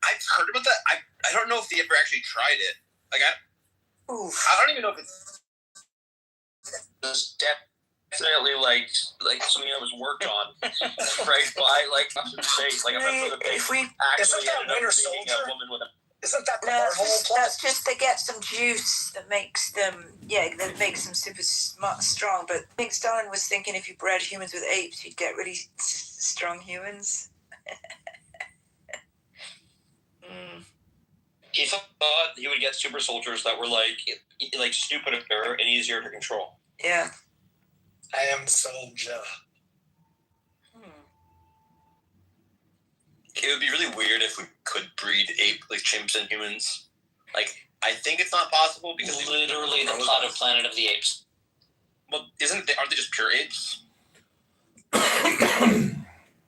I've heard about that. I don't know if they ever actually tried it. Like I don't even know if it's definitely like something that was worked on, right? By like space. Like I'm not sure that they actually ended up being a woman with a. Isn't that the Marvel plot? That's just they get some juice that makes them super strong. But I think Stalin was thinking if you bred humans with apes, you'd get really strong humans. He thought he would get super soldiers that were like stupider and easier to control. Yeah. I am soldier. It would be really weird if we could breed chimps and humans. Like, I think it's not possible because literally the plot of Planet of the Apes. Well, aren't they just pure apes?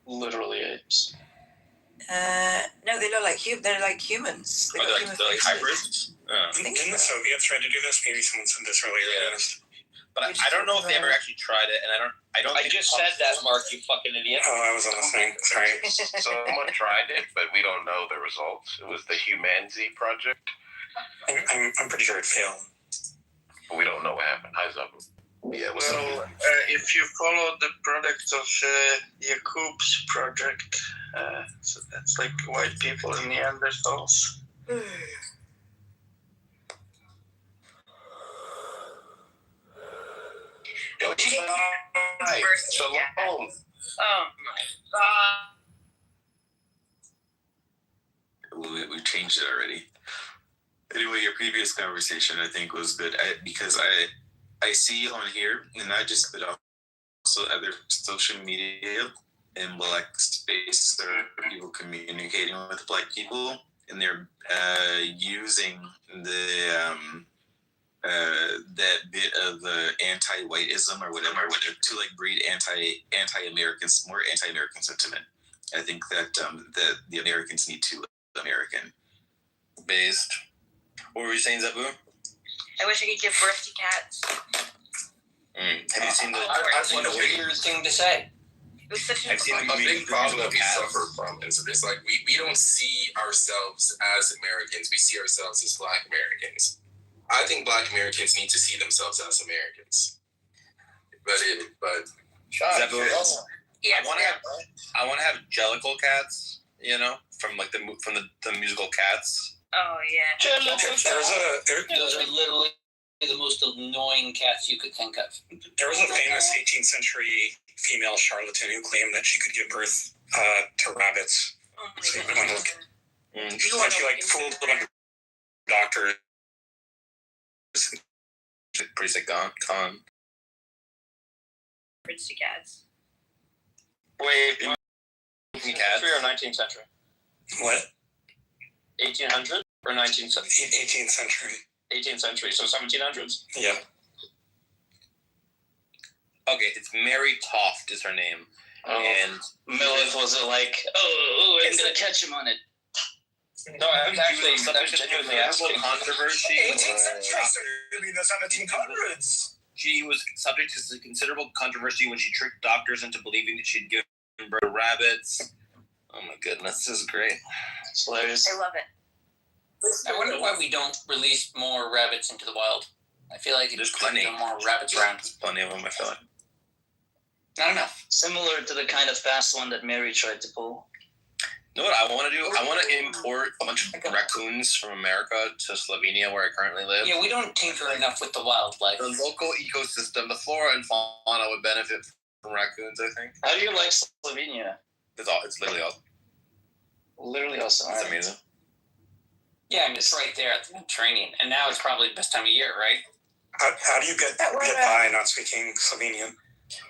Literally apes. No, they look like they're like humans. They're like hybrids. Didn't the Soviets try to do this? Maybe someone said this earlier. Yeah. But I don't know if they ever actually tried it, and I don't. I just said that, Mark. You fucking idiot. Oh, I was on the thing. Sorry. Someone tried it, but we don't know the results. It was the Humanity project. I'm pretty sure it failed. But we don't know what happened. How's up? Yeah. Well, if you follow the product of Jakub's project, so that's like white people and Neanderthals. Shalom. Oh my God. We changed it already. Anyway, your previous conversation I think was good because I see on here, and not just but also other social media in Black space, there are people communicating with Black people, and they're using that bit of anti-whiteism or whatever to like breed anti-American sentiment. I think that that the Americans need to American based. What were you saying, Zabu? I wish I could give birth to cats. Have you seen the? That's what a weird thing to say. It was such I've seen a big problem that we suffer from is like we don't see ourselves as Americans. We see ourselves as Black Americans. I think Black Americans need to see themselves as Americans. But Zabu, I want to have Jellicle cats. You know, from the musical Cats. Oh yeah. Those are literally the most annoying cats you could think of. There was a famous 18th century female charlatan who claimed that she could give birth to rabbits. Oh my so God. She fooled a bunch of doctors. Pretty sick con. Birds to cats. Wait, 18th century or 19th century? What? 1800 or 19th century? 18th century. 18th century, so 1700s. Yeah. Okay, it's Mary Toft is her name. And Milith was like, I'm gonna catch him on it. No, I was actually genuinely asking. Controversy. 18th century, so it'd be the 1700s. She was subject to considerable controversy when she tricked doctors into believing that she'd given birth to rabbits. Oh my goodness, this is great. It's hilarious. I love it. I wonder why we don't release more rabbits into the wild. I feel like there's plenty more rabbits around. There's plenty of them, I feel like. Not enough. Similar to the kind of fast one that Mary tried to pull. You know what I want to do? I want to import a bunch of raccoons from America to Slovenia, where I currently live. Yeah, we don't tinker enough with the wildlife. The local ecosystem, the flora and fauna would benefit from raccoons, I think. How do you like Slovenia? It's literally awesome. Literally awesome. It's amazing. Yeah, I mean, it's right there at the Mediterranean, and now it's probably the best time of year, right? How do you get by not speaking Slovenian?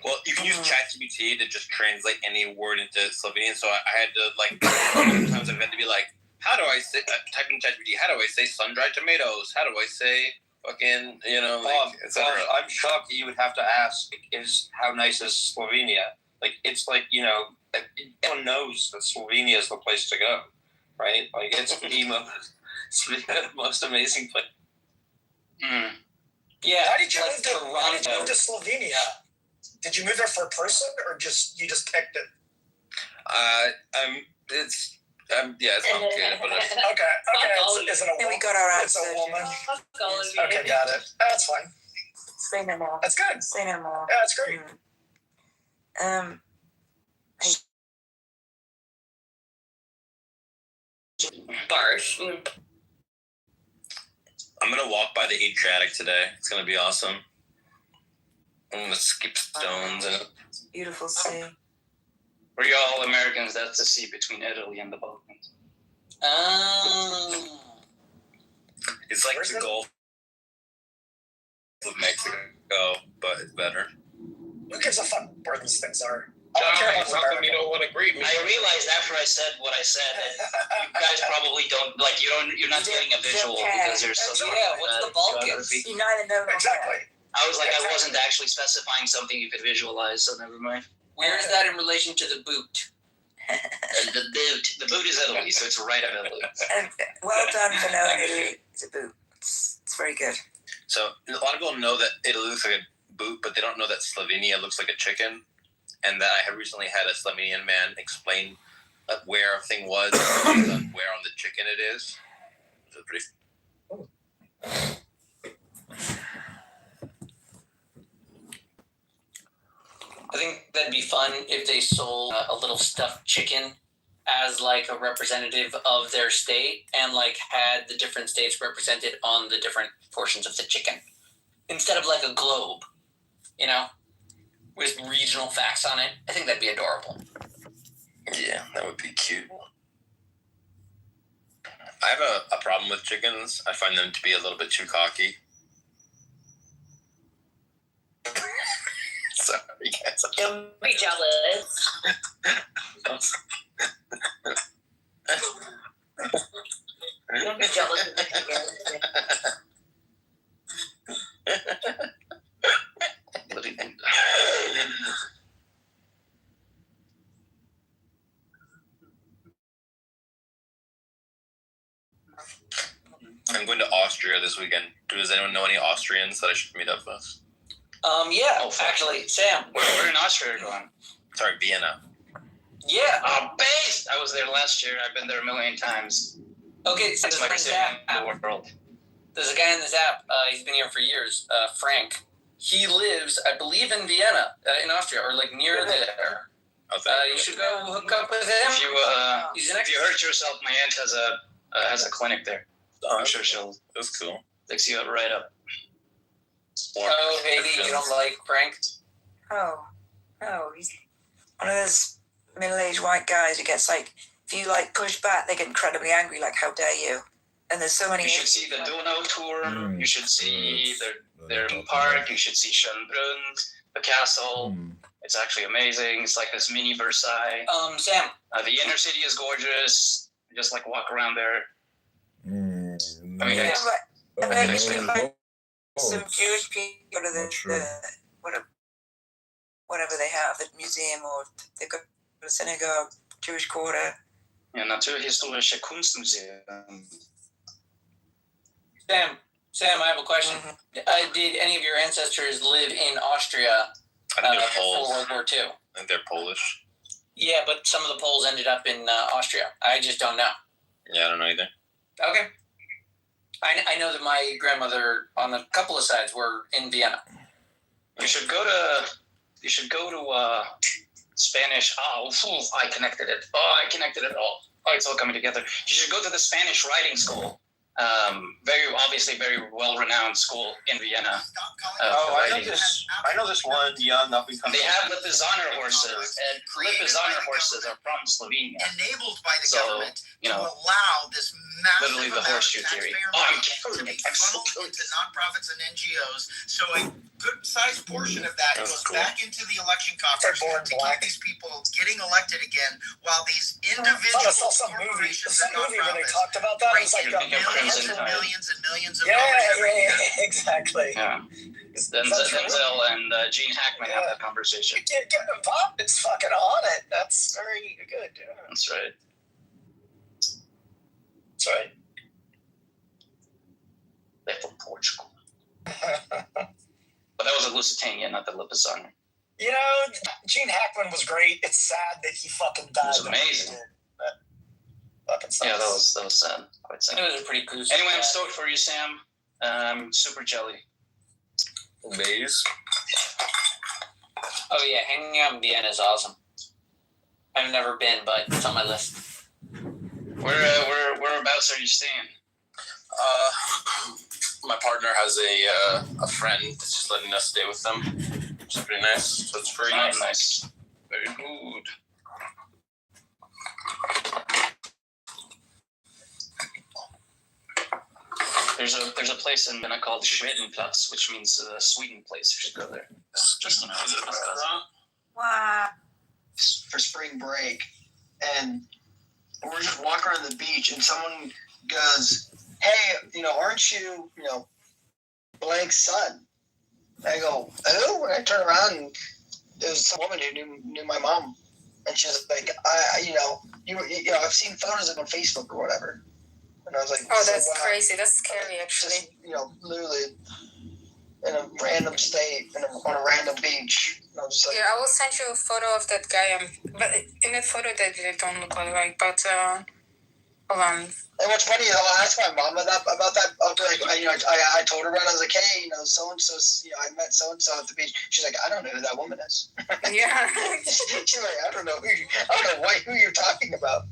Well, you can use ChatGPT to just translate any word into Slovenian. So I had to sometimes I've had to be like, how do I say? Typing ChatGPT, how do I say sun-dried tomatoes? How do I say fucking etc. I'm shocked that you would have to ask. How nice is Slovenia? Like it's like everyone knows that Slovenia is the place to go, right? Like it's the most amazing place. Yeah. How did you move to Slovenia? Did you move there for a person, or you just picked it? It's Yeah, it's complicated, but it's, Okay. It's And we got our It's answer. a woman. Fuck all of you. Okay, got it. That's fine. Say no more. That's good. Say no more. Yeah, that's great. Barf. I'm gonna walk by the Adriatic today. It's gonna be awesome. I'm gonna skip stones and Beautiful sea. For y'all Americans, that's the sea between Italy and the Balkans. Oh. it's like Where's the it? Gulf of Mexico, but it's better. Who gives a fuck where these things are? I don't care John, about how come you America. don't want to greet me? I realized after I said what I said that you guys probably don't like. You're not getting a visual because you're so. Yeah, what's the Balkans? geography. You neither know nor Exactly. I was like, I wasn't actually specifying something you could visualize, so never mind. Where is that in relation to the boot? And the boot is Italy, so it's right of Italy. And well done for knowing Italy is a boot. It's very good. So a lot of people know that Italy looks like a boot, but they don't know that Slovenia looks like a chicken. And that I have recently had a Slovenian man explain where a thing was, based on where on the chicken it is. So pretty. I think that'd be fun if they sold a little stuffed chicken as like a representative of their state and like had the different states represented on the different portions of the chicken instead of like a globe, you know, with regional facts on it. I think that'd be adorable. Yeah, that would be cute. I have a problem with chickens. I find them to be a little bit too cocky. Sorry, guys. Don't be jealous. Don't be jealous of the chicken. I'm going to Austria this weekend. Does anyone know any Austrians that I should meet up with? Yeah, Oh, fuck. actually, Sam. We're in Austria going. Sorry, Vienna. Yeah. Based! I was there last year. I've been there a million times. Okay, so It's there's my a favorite app. in the world. There's a guy in this app. He's been here for years. Frank. He lives, I believe, in Vienna, in Austria, or like near there. Oh, You should go hook up with him. If He's an you hurt yourself, my aunt has a clinic there. I'm sure she'll That's cool. fix you up right up. Oh, Haiti, you don't like Frank? Oh, he's one of those middle-aged white guys who gets like, if you like push back, they get incredibly angry, like how dare you? And there's so many. You should see the Donau tour. You should see their park. You should see Schönbrunn, the castle. It's actually amazing. It's like this mini Versailles. Sam. The inner city is gorgeous. You just like walk around there. I mean, Yeah, it's, but I actually like some Jewish people go to the whatever they have, the museum, or they go to the synagogue, Jewish quarter. ja, Naturhistorische Kunstmuseum. Sam, I have a question. Did any of your ancestors live in Austria I think they're before Poles. World War II? I think they're Polish. Yeah, but some of the Poles ended up in Austria. I just don't know. Yeah, I don't know either. Okay. I know that my grandmother on a couple of sides were in Vienna. You should go to Spanish. I connected it. I connected it all. It's all coming together. You should go to the Spanish writing school. Very well-renowned school in Vienna. I know this one young up and coming. They have Lipizzaner horses, and Lipizzaner horses are from Slovenia. Enabled by the So, government you know, to allow this massive literally the amount of horseshoe theory. taxpayer Oh, I'm money killing to it. be I'm so funneled killing into nonprofits and NGOs. So a good-sized portion of that That's goes cool. back into the election coffers They're born to black. keep these people getting elected again, while these I individuals, saw some movie, corporations, some and movie where they nonprofits talked about that. It was like raking Think of millions Crimson and Tide. millions and millions of yeah, dollars every year. exactly. Yeah. Is that true? Denzel and Gene Hackman have that conversation. Get involved. It's fucking on it. That's very good. Yeah. That's right. That's right. They're from Portugal. But that was a Lusitania, not the Lipizzaner. You know, Gene Hackman was great. It's sad that he fucking died. He was amazing. Yeah, that was sad. Quite sad. It was a pretty cool. Anyway, I'm stoked for you, Sam. Super jelly. Maze. Oh yeah, hanging out in Vienna is awesome. I've never been, but it's on my list. Whereabouts are you staying? My partner has a friend that's just letting us stay with them. It's pretty nice. So it's free. Nice. Very good. There's a place in Vienna called Schwedenplatz, which means Sweden place. You should go there. Just Is it a restaurant? Wow. For spring break, and we're just walking around the beach, and someone goes, "Hey, aren't you, blank's son?" I go, "Who?" And I turn around, and there's some woman who knew my mom, and she's like, I've seen photos of him on Facebook or whatever." And I was like, "Oh, that's crazy. That's scary, actually." Just, literally in a random state, on a random beach. And I was just like, yeah, I will send you a photo of that guy. But in that photo, they don't look like. But hold on. And what's funny is I'll ask my mom about that. I'll be like, I told her about it. I was like, hey, so and so. I met so and so at the beach. She's like, I don't know who that woman is. Yeah. She's like, I don't know who you're talking about.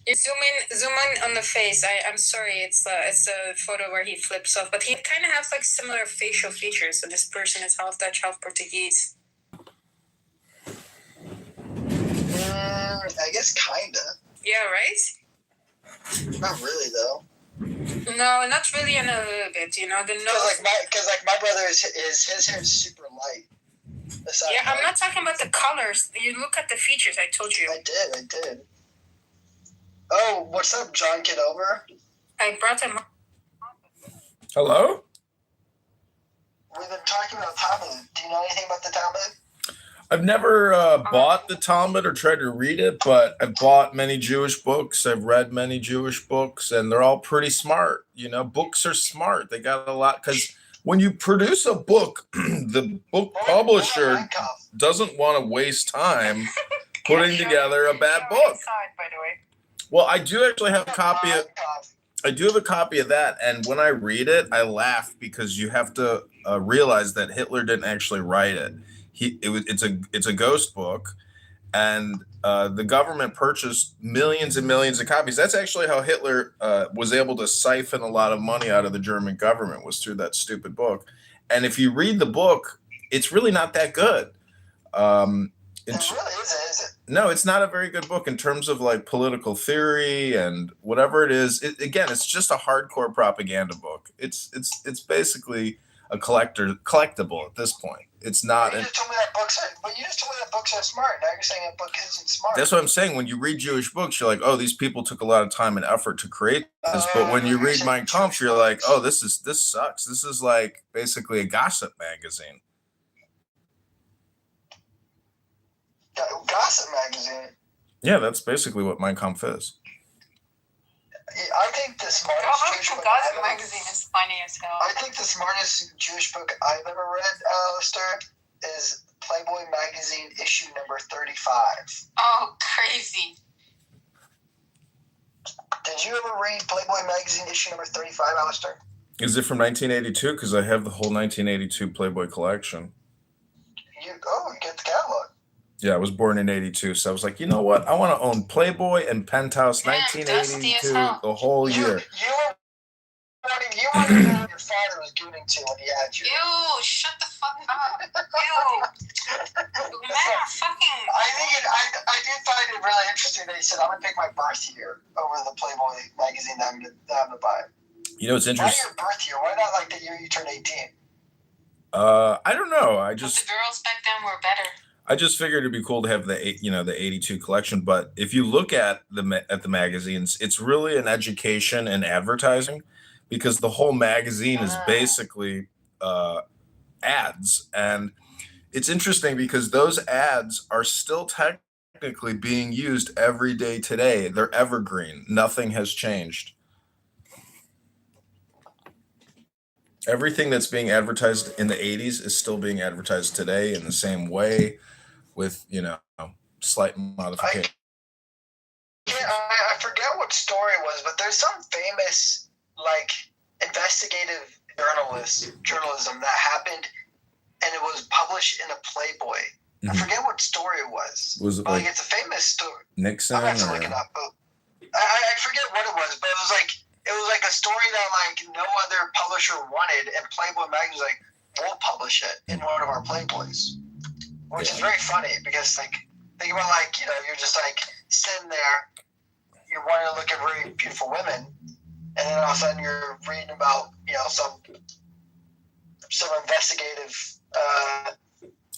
You zoom in on the face. I'm sorry, it's a photo where he flips off, but he kind of has like similar facial features. So this person is half Dutch, half Portuguese. I guess kinda. Yeah, right? Not really though. No, not really, in a little bit. The nose. Because my brother his hair is super light. Yeah, I'm not talking about the colors. You look at the features. I told you. I did. Oh, what's up, John Kitover? I brought him. Hello? We've been talking about Talmud. Do you know anything about the Talmud? I've never bought the Talmud or tried to read it, but I've bought many Jewish books. I've read many Jewish books, and they're all pretty smart. Books are smart. They got a lot, because when you produce a book, the book publisher doesn't want to waste time putting together a bad book. By the way. Well, I do actually have a copy of. I do have a copy of that, and when I read it, I laugh because you have to realize that Hitler didn't actually write it. It's a ghost book, and the government purchased millions and millions of copies. That's actually how Hitler was able to siphon a lot of money out of the German government, was through that stupid book. And if you read the book, it's really not that good. It really isn't, is it? No, it's not a very good book in terms of like political theory and whatever it is. It's just a hardcore propaganda book. It's basically a collectible at this point. It's not. You just told me that books are smart. Now you're saying that book isn't smart. That's what I'm saying. When you read Jewish books, you're like, oh, these people took a lot of time and effort to create this. But when you read Mein Kampf, you're like, oh, this sucks. This is like basically a gossip magazine. Gossip magazine. Yeah, that's basically what Mein Kampf is. I think the smartest Jewish book Gossip magazine is funny as hell. I think the smartest Jewish book I've ever read, Alistair, is Playboy magazine issue number 35. Oh, crazy. Did you ever read Playboy magazine issue number 35, Alistair? Is it from 1982? Because I have the whole 1982 Playboy collection. Get the catalog. Yeah, I was born in 82, so I was like, you know what? I want to own Playboy and Penthouse 1982 the whole year. You wanted to know your father was gooning to when he had you. Ew, shut the fuck up. Ew. Man, fucking. I did find it really interesting that he said, I'm going to pick my birth year over the Playboy magazine that I'm going to buy. You know, it's interesting. Why your birth year? Why not like the year you turned 18? I don't know. The girls back then were better. I just figured it'd be cool to have the 82 collection. But if you look at the magazines, it's really an education and advertising, because the whole magazine is basically ads. And it's interesting because those ads are still technically being used every day today. They're evergreen. Nothing has changed. Everything that's being advertised in the 80s is still being advertised today in the same way, with, slight modification. I forget what what story it was, but there's some famous like investigative journalism that happened, and it was published in a Playboy. I forget what story it was. Was it like it's a famous story? Nixon? I'm gonna have to look it up. But I forget what it was, but it was like a story that like no other publisher wanted, and Playboy magazine was like, we'll publish it in one of our Playboys, which is very funny because like think about like you're just like sitting there, you're wanting to look at very beautiful women, and then all of a sudden you're reading about some investigative.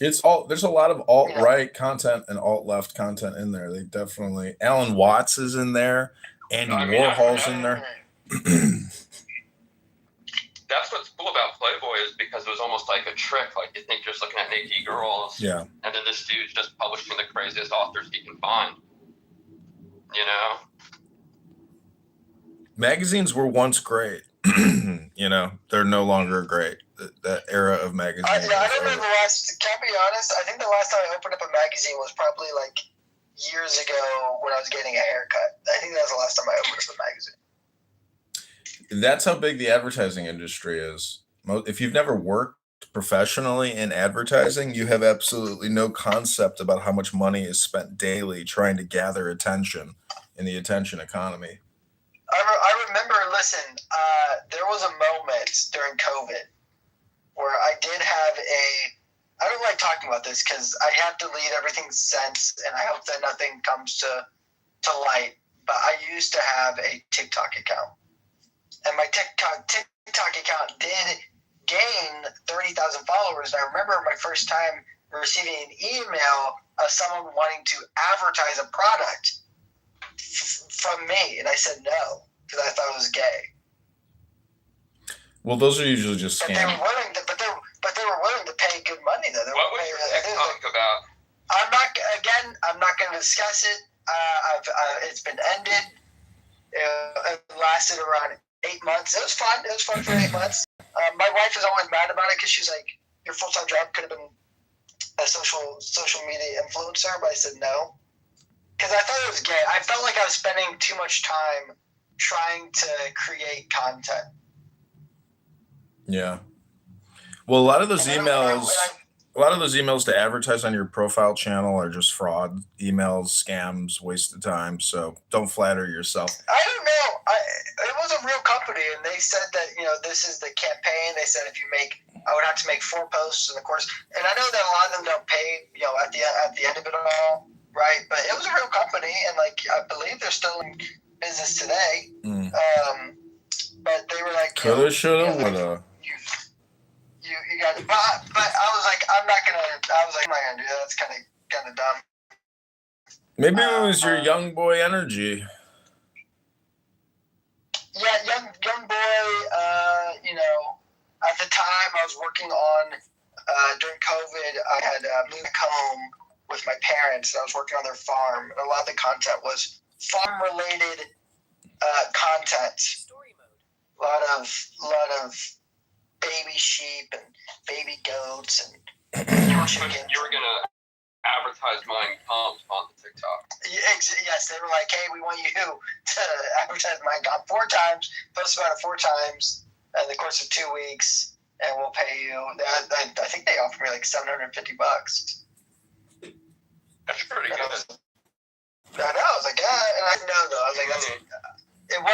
There's a lot of alt-right content and alt-left content in there. They definitely. Alan Watts is in there. Andy Warhol's in there. That's what's cool about Playboy is because it was almost like a trick. Like you think you're just looking at naked girls. Yeah. And then this dude's just publishing the craziest authors he can find. Magazines were once great. They're no longer great. That era of magazines. I don't remember the last. Can't be honest. I think the last time I opened up a magazine was probably like years ago when I was getting a haircut. I think that was the last time I opened up a magazine. That's how big the advertising industry is. If you've never worked professionally in advertising, you have absolutely no concept about how much money is spent daily trying to gather attention in the attention economy. I remember, there was a moment during COVID where I did have I don't like talking about this because I have to lead everything's sense, and I hope that nothing comes to light, but I used to have a TikTok account. And my TikTok account did gain 30,000 followers. And I remember my first time receiving an email of someone wanting to advertise a product from me, and I said no because I thought it was gay. Well, those are usually just scams. But they were willing to pay good money though. What was your TikTok about? I'm not going to discuss it. It's been ended. It lasted around 8 months. It was fun. It was fun for 8 months. My wife is always mad about it because she's like, your full-time job could have been a social media influencer, but I said no. Because I thought it was gay. I felt like I was spending too much time trying to create content. Yeah. Well, a lot of those emails to advertise on your profile channel are just fraud emails, scams, waste of time. So don't flatter yourself. I don't know. It was a real company, and they said that this is the campaign. They said I would have to make 4 posts, and of course, and I know that a lot of them don't pay at the end of it all, right? But it was a real company, and I believe they're still in business today. But they were like, coulda, shoulda, woulda. You got it. But I was like, I'm not gonna do that. That's kind of dumb. Maybe it was your young boy energy. Yeah, young boy. At the time I was working on during COVID, I had moved home with my parents, and I was working on their farm. And a lot of the content was farm-related content. Story mode. A lot of baby sheep and baby goats and chickens. You were gonna advertise Mein Kampf on the TikTok. Yes, they were like, "Hey, we want you to advertise Mein Kampf 4 times, post about it 4 times in the course of 2 weeks, and we'll pay you." I think they offered me like $750. That's pretty good. I know. I was like, yeah, and I know though. I was like,